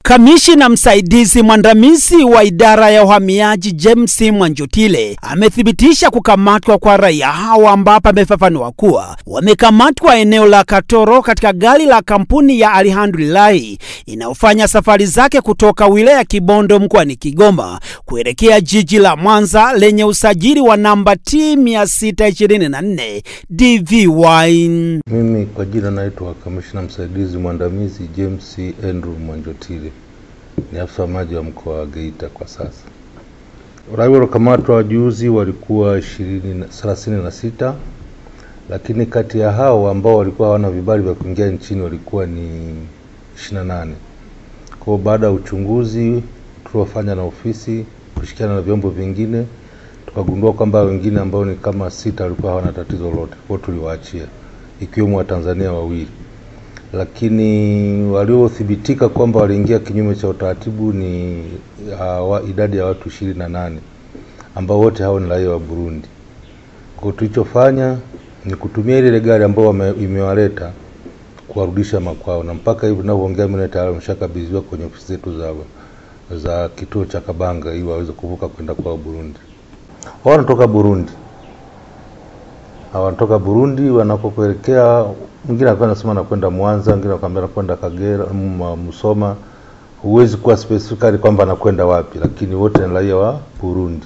Kamishna msaidizi mwandamizi wa idara ya uhamiaji James Mwanjotile amethibitisha kukamatwa kwa raia hao, ambapo amefafanua kuwa wamekamatwa eneo la Katoro katika gari la kampuni ya Alhamdulillah inayofanya safari zake kutoka wilaya Kibondo mkoani Kigoma kuelekea jiji la Mwanza lenye usajili wa namba T624 DVY. Mimi kwa jina naitwa Kamishna msaidizi mwandamizi James Andrew Mwanjotile, ni afisa maji wa mkoa wa Geita kwa sasa. Raia waliokamatwa juzi walikuwa 36, lakini kati ya hao ambao walikuwa hawana vibali vya kuingia nchini walikuwa ni 28. Kwa baada ya uchunguzi tuliofanya na ofisi kushikiana na vyombo vingine, tukagundua kwamba wengine ambao ni kama 6 walikuwa hawana tatizo lolote, kwa tuliwaachia, ikiwemo wa Tanzania 2. Lakini waliothibitika kwamba waliingia kinyume cha utaratibu ni idadi ya watu 28 ambao wote hao ni raia wa Burundi. Kwa tulichofanya ni kutumia ile gari ambao imewaleta kuwarudisha makwao, na mpaka hivi ninavyoongea mimi tayari wameshakabidhiwa kwenye ofisi zetu za kituo cha Kabanga ili waweze kuvuka kwenda kwa Burundi. Wao wanatoka Burundi wanapokuelekea, mwingine anasema anakwenda Mwanza, mwingine akamwambia anakwenda Kagera, Musoma. Huwezi kuwa specifically kwamba anakwenda wapi, lakini wote ni raia wa Burundi.